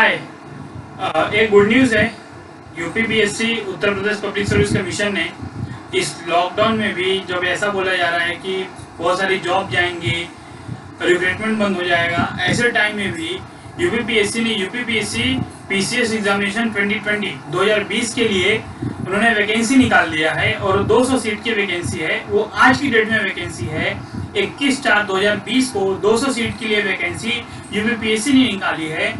हाय। एक good news है। UPPSC Uttar Pradesh public service commission ने इस लॉकडाउन में भी जब ऐसा बोला जा रहा है कि बहुत सारी जॉब जाएंगी, रिक्रूटमेंट बंद हो जाएगा, ऐसे टाइम में भी यूपीपीएससी ने यूपीपीएससी पीसीएस एग्जामिनेशन 2020 के लिए उन्होंने वैकेंसी निकाल दिया है और 200 सीट की वैकेंसी है। वो आज की डेट में वैकेंसी है 21/4/2020 को 200 सीट के लिए वैकेंसी यूपीपीएससी ने निकाली है।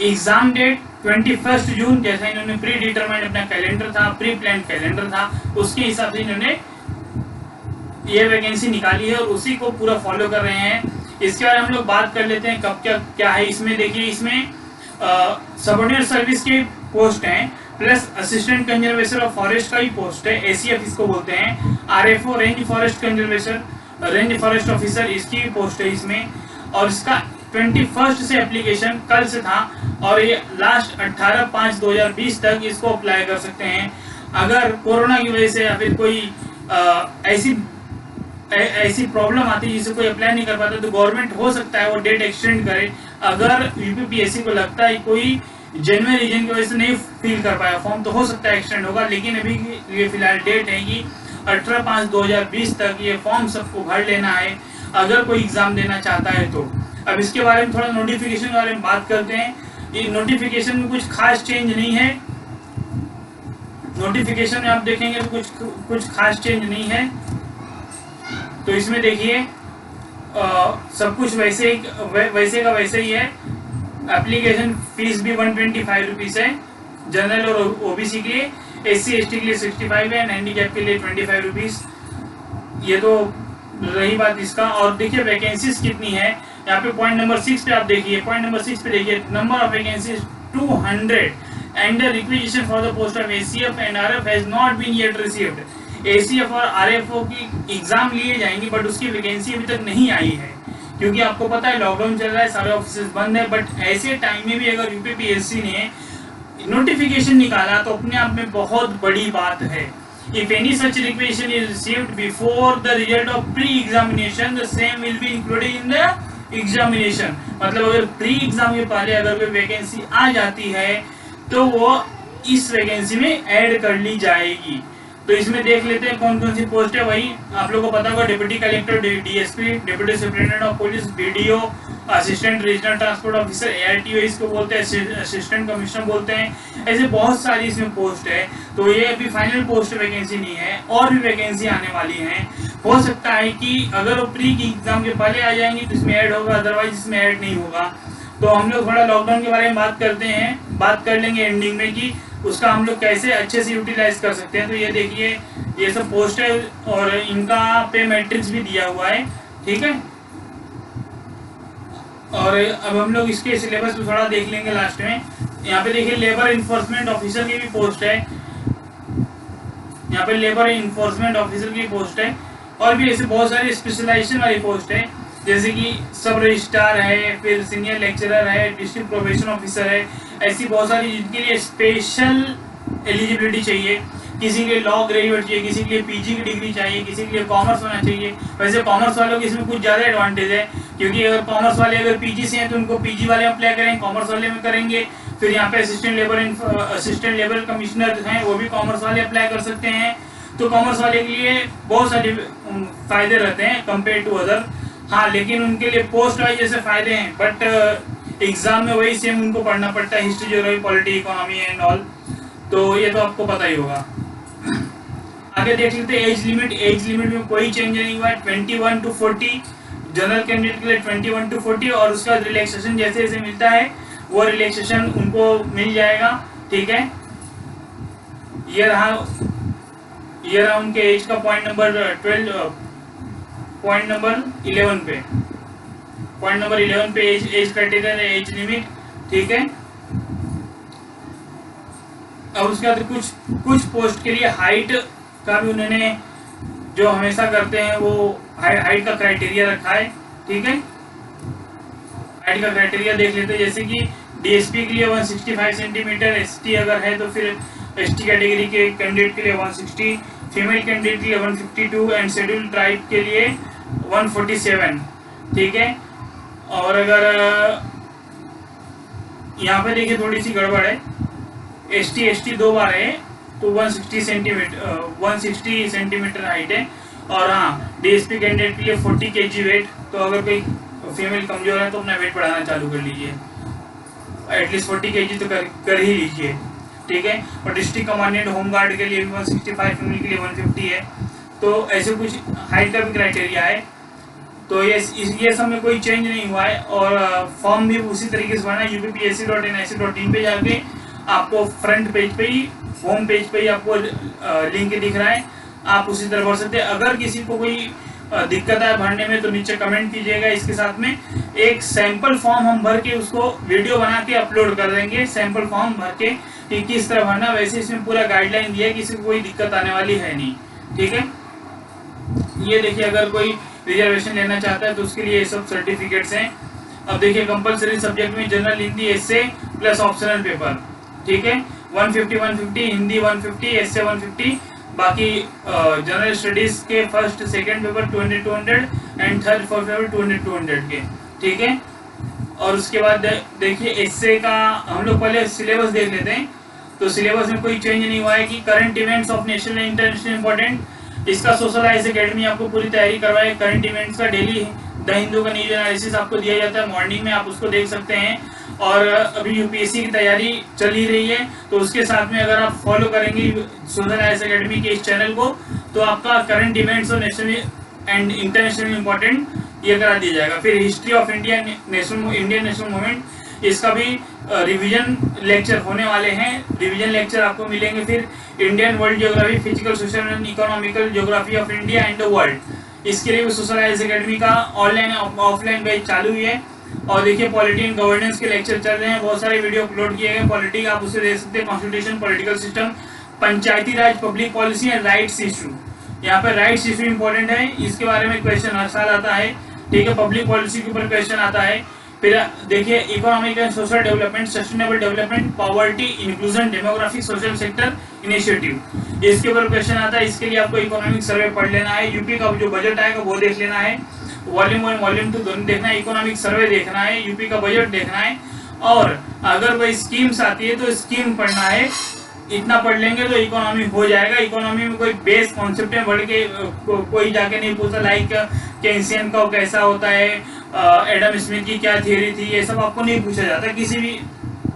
एग्जाम डेट 21 जून, जैसा इन्होंने प्री डिटरमाइंड अपना कैलेंडर था, प्री प्लान कैलेंडर था, उसके हिसाब से इन्होंने ये वैकेंसी निकाली है और उसी को पूरा फॉलो कर रहे हैं। इसके बारे में हम लोग बात कर लेते हैं कब क्या है इसमें। देखिए, इसमें सबऑर्डिनेट सर्विस के पोस्ट हैं, plus assistant conservation of forest का ही पोस्ट है, एसीएफ इसको बोलते हैं। RFO range forest conservation, range forest officer, इसकी पोस्ट है इसमें। और इसका 21 से एप्लीकेशन कल से था और ये लास्ट 18/5/2020 तक इसको अप्लाई कर सकते हैं। अगर कोरोना की वजह से या फिर कोई ऐसी प्रॉब्लम आती है जिसे कोई अप्लाई नहीं कर पाता तो गवर्नमेंट हो सकता है वो डेट एक्सटेंड करे। अगर यूपीपीएससी को लगता है कोई जेन्युइन रीजन की वजह से नहीं फिल कर पाया फॉर्म तो हो सकता है एक्सटेंड होगा, लेकिन अभी ये फिलहाल डेट है कि 18/5/2020 तक ये फॉर्म सबको भर लेना है अगर कोई एग्जाम देना चाहता है तो। अब इसके बारे में थोड़ा नोटिफिकेशन के बारे में बात करते हैं। ये नोटिफिकेशन में कुछ खास चेंज नहीं है। नोटिफिकेशन में आप देखेंगे तो कुछ खास चेंज नहीं है। तो इसमें देखिए सब कुछ वैसे का वैसे ही है। एप्लीकेशन फीस भी 125 रुपीज है जनरल और ओबीसी के लिए, SC/ST के लिए 65 है, हैंडीकैप के लिए 25 रुपीज। ये तो रही बात इसका। और देखिए वैकेंसीज कितनी है यहाँ पे। पॉइंट नंबर 6 पे आप देखिए, पॉइंट नंबर 6 पे देखिए, number of vacancies 200 and the requisition for the post of ACF and RF has not been yet received. ACF और RFO की एग्जाम लिए जाएंगे बट उसकी वैकेंसी अभी तक नहीं आई है, क्योंकि आपको पता है लॉकडाउन चल रहा है, सारे ऑफिस बंद है। बट ऐसे टाइम में भी अगर यूपीपीएससी ने नोटिफिकेशन निकाला तो अपने आप में बहुत बड़ी बात है। If any such requisition is received before the result of pre-examination, the same will be included in the examination। मतलब अगर प्री एग्जाम के पहले अगर कोई वैकेंसी आ जाती है तो वो इस वैकेंसी में ऐड कर ली जाएगी। तो इसमें देख लेते हैं कौन कौन सी पोस्ट है। वही आप लोगों को पता होगा, deputy collector, DSP, deputy superintendent of police, BDO, assistant regional transport officer, ARTO इसको बोलते हैं, असिस्टेंट कमिश्नर बोलते हैं। ऐसे बहुत सारी इसमें पोस्ट है। तो ये अभी फाइनल पोस्ट वैकेंसी नहीं है, और भी वैकेंसी आने वाली है। हो सकता है कि अगर वो प्री की एग्जाम के पहले आ जाएंगी तो इसमें ऐड होगा, अदरवाइज इसमें ऐड नहीं होगा। तो हम लोग थोड़ा लॉकडाउन के बारे में बात करते हैं, बात कर लेंगे एंडिंग में कि उसका हम लोग कैसे अच्छे से यूटिलाइज कर सकते हैं। तो ये देखिए, ये सब पोस्ट है और इनका पे मैट्रिक्स भी दिया हुआ है, ठीक है। और अब हम लोग इसके सिलेबस में थोड़ा देख लेंगे लास्ट में। यहाँ पे देखिए लेबर इन्फोर्समेंट ऑफिसर की भी पोस्ट है, यहाँ पे लेबर इन्फोर्समेंट ऑफिसर की पोस्ट है। और भी ऐसे बहुत सारी स्पेशलाइजेशन वाली पोस्ट है, जैसे कि सब रजिस्ट्रार है, फिर सीनियर लेक्चरर है, डिस्ट्रिक्ट प्रोबेशन ऑफिसर है। ऐसी बहुत सारी जिनके लिए स्पेशल एलिजिबिलिटी चाहिए। किसी के लिए लॉ ग्रेजुएट चाहिए, किसी के लिए पीजी की डिग्री चाहिए, किसी के लिए कॉमर्स होना चाहिए। वैसे कॉमर्स वालों के इसमें कुछ ज़्यादा एडवांटेज है, क्योंकि अगर कॉमर्स वाले अगर पीजी से हैं तो उनको पीजी वाले अप्लाई करेंगे, कॉमर्स वाले में करेंगे। फिर यहाँ पे असिस्टेंट लेबर कमिश्नर हैं, वो भी कॉमर्स वाले अप्लाई कर सकते हैं। तो कॉमर्स वाले के लिए बहुत सारे फायदे रहते हैं कंपेयर टू अदर। हाँ, लेकिन उनके लिए पोस्ट वाइज जैसे फायदे हैं, बट एग्जाम में वही सेम उनको पढ़ना पड़ता है, history, geography, polity, economy and all. तो ये तो आपको पता ही होगा। आगे देख लेते हैं एज लिमिट। एज लिमिट में कोई चेंज नहीं हुआ है, 21 to 40 जनरल कैंडिडेट के लिए 21 to 40। और उसका रिलैक्सेशन जैसे जैसे मिलता है वो रिलैक्सेशन उनको मिल जाएगा, ठीक है। ये रहा उनके एज का पॉइंट नंबर 11 पे। पॉइंट नंबर 11 पे एज क्राइटेरिया, एज लिमिट, ठीक है। अब उसके बाद कुछ पोस्ट के लिए हाइट का भी उन्होंने जो हमेशा करते हैं वो हाइट का क्राइटेरिया रखा है, ठीक है। हाइट का क्राइटेरिया देख लेते हैं, जैसे कि डीएसपी के लिए 165 सेंटीमीटर, ST अगर है तो फिर ST कैटेगरी के कैंडिडेट के लिए 160, फीमेल कैंडिडेट के लिए 152 एंड शेड्यूल्ड ट्राइब के लिए 147, ठीक है। और अगर यहाँ पे देखिए थोड़ी सी गड़बड़ है, ST 2 बार है तो 160 सेंटीमीटर हाइट है। और हाँ, DSP कैंडिडेट के लिए 40 kg वेट, तो अगर कोई फीमेल कमजोर है तो अपना वेट बढ़ाना चालू कर लीजिए, एटलीस्ट 40 kg तो कर ही लीजिए, ठीक है। और डिस्ट्रिक्ट कमांडेंट होमगार्ड के लिए भी 165, फीमेल के लिए 150 है। तो ऐसे कुछ हाइट का भी क्राइटेरिया है। तो ये सब में कोई चेंज नहीं हुआ है। और फॉर्म भी उसी तरीके से भरना है, upsc.nic.in पे जाके आपको फ्रंट पेज पे ही, होम पेज पे ही आपको लिंक दिख रहा है, आप उसी तरह भर सकते हैं। अगर किसी को कोई दिक्कत है भरने में तो नीचे कमेंट कीजिएगा। इसके साथ में एक सैंपल फॉर्म हम भर के उसको वीडियो बना के अपलोड कर देंगे, सैंपल फॉर्म भर के कि किस तरह भरना। वैसे इसमें पूरा गाइडलाइन दिया है, किसी को कोई दिक्कत आने वाली है नहीं, ठीक है। ये देखिए, अगर कोई रिजर्वेशन लेना चाहता है तो उसके लिए ये सब सर्टिफिकेट्स हैं। अब देखिए, कंपलसरी सब्जेक्ट में general Hindi essay plus optional paper, ठीक है। 150 हिंदी 150, एसए 150, बाकी जनरल स्टडीज के first second paper 200 and third fourth paper 200 के, ठीक है। और उसके बाद देखिए, एसए का हम लोग पहले सिलेबस देख लेते हैं। तो सिलेबस में कोई चेंज नहीं हुआ है कि current events of national and international important, इसका सोशलाइज एकेडमी आपको पूरी तैयारी करवाए। करंट इवेंट्स का डेली द हिंदू का न्यूज एनालिसिस आपको दिया जाता है मॉर्निंग में, आप उसको देख सकते हैं। और अभी यूपीएससी की तैयारी चल ही रही है, तो उसके साथ में अगर आप फॉलो करेंगे सोशलाइज एकेडमी के इस चैनल को, तो आपका करंट इवेंट्स और नेशनल एंड इंटरनेशनल इंपॉर्टेंट ये करा दिया जाएगा। फिर history of India Indian national movement, इसका भी रिवीजन लेक्चर होने वाले हैं। रिवीजन लेक्चर आपको मिलेंगे। फिर Indian world geography, physical, social and economical geography of India and the world, इसके लिए भी सोशलाइज एकेडमी का ऑनलाइन ऑफलाइन बैच चालू हुई है। और देखिए, पॉलिटी एंड गवर्नेंस के लेक्चर चल रहे हैं, बहुत सारे वीडियो अपलोड किए गए। पॉलिटी आप उसे देख सकते हैं, constitution, political system, Panchayati Raj, public policy and rights issue. यहाँ पे राइट्स इशू इंपॉर्टेंट है, इसके बारे में क्वेश्चन हर साल आता है, ठीक है। पब्लिक पॉलिसी के ऊपर क्वेश्चन आता है। फिर देखिए, economic and social development, sustainable development, poverty, inclusion, demographic, social sector initiative, इसके ऊपर क्वेश्चन आता है। इसके लिए आपको इकोनॉमिक सर्वे पढ़ लेना है, यूपी का जो बजट आएगा वो देख लेना है, वॉल्यूम 1 वॉल्यूम 2 दोनों देखना है, इकोनॉमिक सर्वे देखना है, यूपी का बजट देखना है। और अगर कोई स्कीम्स आती है तो स्कीम पढ़ना है, इतना पढ़ लेंगे तो इकोनॉमी हो जाएगा। इकोनॉमी में कोई बेस कॉन्सेप्ट है, बढ़ के कोई जाके नहीं पूछता लाइक केन्सियन का कैसा होता है, एडम स्मिथ की क्या थियरी थी, ये सब आपको नहीं पूछा जाता किसी भी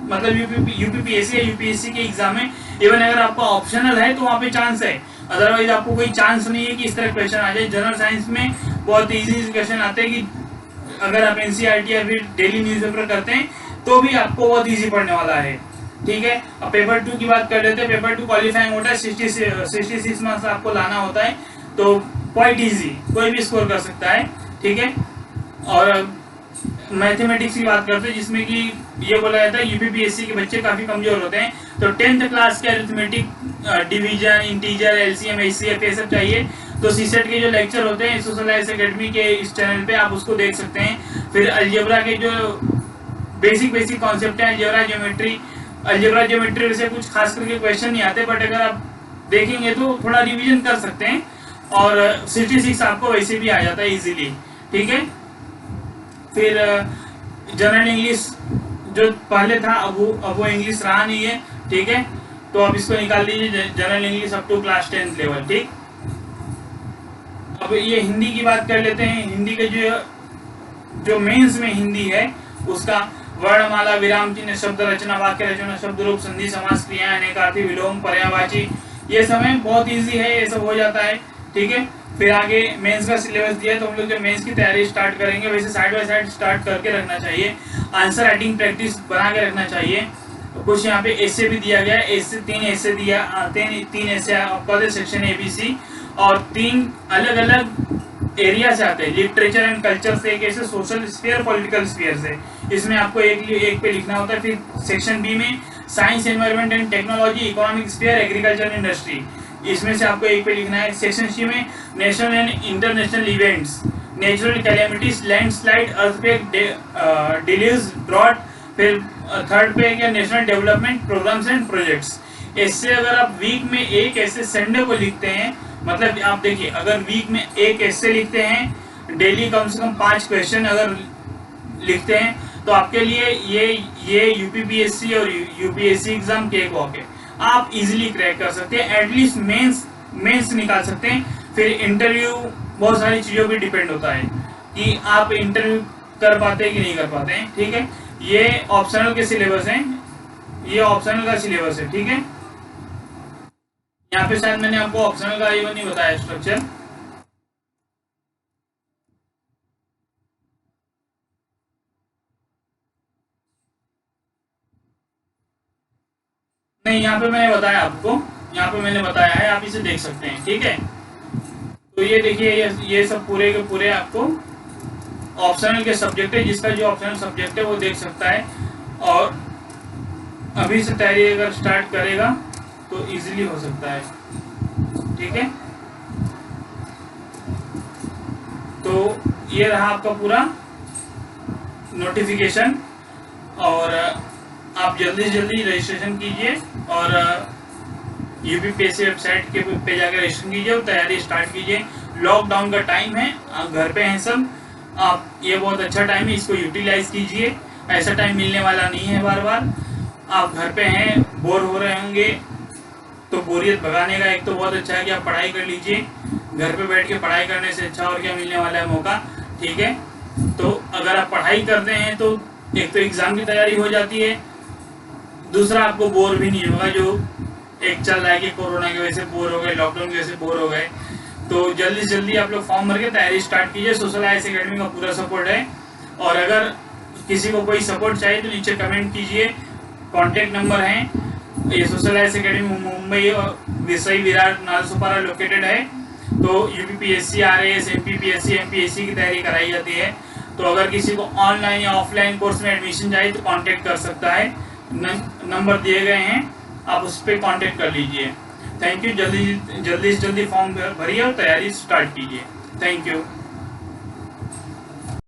मतलब यूपीपीएससी या यूपीएससी के एग्जाम में। इवन अगर आपका ऑप्शनल है तो वहाँ पे चांस है, अदरवाइज आपको कोई चांस नहीं है कि इस तरह क्वेश्चन आ जाए। जनरल साइंस में बहुत इजी क्वेश्चन आते हैं कि अगर आप एनसीईआरटी या फिर डेली न्यूज़पेपर करते हैं तो भी आपको बहुत इजी पढ़ने वाला है, ठीक है। अब पेपर 2 की बात कर लेते हैं। पेपर 2 क्वालिफाइंग होता है, 66 मार्क्स आपको लाना होता है, तो क्वाइट इजी, कोई भी स्कोर कर सकता है, ठीक है। और मैथमेटिक्स की बात करते हैं, जिसमें कि ये बोला जाता है यूपीपीएससी के बच्चे काफी कमजोर होते हैं, तो 10th क्लास के arithmetic, division, integer, LCM, HCF ये सब चाहिए। तो सीसेट के जो लेक्चर होते हैं सोशलाइज एकेडमी के इस चैनल पे आप उसको देख सकते हैं। फिर अलजेब्रा के जो बेसिक कॉन्सेप्ट है, अलजेब्रा ज्योमेट्री वैसे कुछ खास करके क्वेश्चन नहीं आते, बट अगर आप देखेंगे तो थोड़ा रिवीजन कर सकते हैं। और 66 आपको वैसे भी आ जाता है इजीली, ठीक है। फिर जनरल इंग्लिश जो पहले था अब वो इंग्लिश रहा नहीं है, ठीक है, तो आप इसको निकाल दीजिए, general English up to class 10th level, ठीक। अब ये हिंदी की बात कर लेते हैं। हिंदी के जो मेंस में हिंदी है उसका वर्णमाला, विराम चिन्ह, शब्द रचना, वाक्य रचना, शब्द रूप, संधि, समास, क्रियाएं, अनेकार्थी, विलोम, पर्यायवाची, ये समय बहुत इजी है, ये सब हो जाता है, ठीक है। फिर आगे मेंस का सिलेबस दिया है, तो हम लोग जब मेंस की तैयारी स्टार्ट करेंगे वैसे साइड बाय साइड स्टार्ट करके रखना चाहिए। आंसर राइटिंग प्रैक्टिस बना के रखना चाहिए। कुछ यहाँ पे एसे भी दिया गया है, तीन एसे दिया, तीन एसे आपका सेक्शन एबीसी, और 3 अलग अलग एरिया से आते हैं, लिटरेचर एंड कल्चर से, एक ऐसे सोशल स्फीयर, पॉलिटिकल स्फीयर से, इसमें आपको एक पे लिखना होता है। फिर सेक्शन बी में science, environment and technology, economic sphere, agriculture industry, इसमें से आपको एक पे लिखना है। सेक्शन सी में national and international events, natural calamities, landslide, earthquake, deluges, drought. फिर थर्ड पे क्या, national development programmes and projects. इससे अगर आप वीक में एक ऐसे संडे को लिखते हैं, मतलब आप देखिए अगर वीक में एक ऐसे लिखते हैं, डेली कम से कम 5 क्वेश्चन अगर लिखते हैं, तो तो आपके लिए ये यूपीपीएससी और यूपीएससी एग्जाम केक वॉक है, आप इजीली क्रैक कर सकते हैं, एटलीस्ट मेंस निकाल सकते हैं। फिर इंटरव्यू बहुत सारी चीज़ों पे डिपेंड होता है कि आप इंटरव्यू कर पाते हैं कि नहीं कर पाते हैं, ठीक है। ये ऑप्शनल के सिलेबस हैं, ये ऑप्शनल का सिलेबस है, ठीक है। यहाँ पे शायद मैंने आपको ऑप्शनल का ये नहीं बताया स्ट्रक्चर। नहीं, यहाँ पे मैंने बताया आपको, यहाँ पे मैंने बताया है, आप इसे देख सकते हैं, ठीक है। तो ये देखिए, ये सब पूरे के पूरे आपको ऑप्शनल के सब्जेक्ट है, जिसका जो ऑप्शनल सब्जेक्ट है वो देख सकता है, और अभी से तैयारी अगर स्टार्ट करेगा तो इजीली हो सकता है, ठीक है। तो ये रहा आपका पूरा नोटिफिकेशन, और आप जल्दी से जल्दी रजिस्ट्रेशन कीजिए और यूपीपीएससी वेबसाइट के पे जाकर रजिस्ट्रेशन कीजिए और तैयारी स्टार्ट कीजिए। लॉकडाउन का टाइम है, आप घर पे हैं सब, आप ये बहुत अच्छा टाइम है, इसको यूटिलाइज कीजिए। ऐसा टाइम मिलने वाला नहीं है बार बार। आप घर पे हैं, बोर हो रहे होंगे, तो बोरियत भगाने का एक तो बहुत अच्छा है कि आप पढ़ाई कर लीजिए। घर पे बैठ के पढ़ाई करने से अच्छा और क्या मिलने वाला है मौका, ठीक है। तो अगर आप पढ़ाई करते हैं तो एक तो एग्ज़ाम की तैयारी हो जाती है, दूसरा आपको बोर भी नहीं होगा, जो एक चल रहा है कि कोरोना की वजह से बोर हो गए, लॉकडाउन की वजह से बोर हो गए। तो जल्दी से जल्दी आप लोग फॉर्म भर के तैयारी स्टार्ट कीजिए। सोशल आईएएस एकेडमी का पूरा सपोर्ट है, और अगर किसी को कोई सपोर्ट चाहिए तो नीचे कमेंट कीजिए, कॉन्टेक्ट नंबर हैं। ये सोशल आईएएस एकेडमी मुंबई और विसई विरार नालसोपारा लोकेटेड है। तो यूपीपीएससी, आरएएस, एमपीपीएससी, एमपीएससी की तैयारी कराई जाती है। तो अगर किसी को ऑनलाइन या ऑफलाइन कोर्स में एडमिशन चाहिए तो कांटेक्ट कर सकता है, नंबर दिए गए हैं, आप उस पर कांटेक्ट कर लीजिए। Thank you. जल्दी से जल्दी फॉर्म भरिए और तैयारी स्टार्ट कीजिए। Thank you.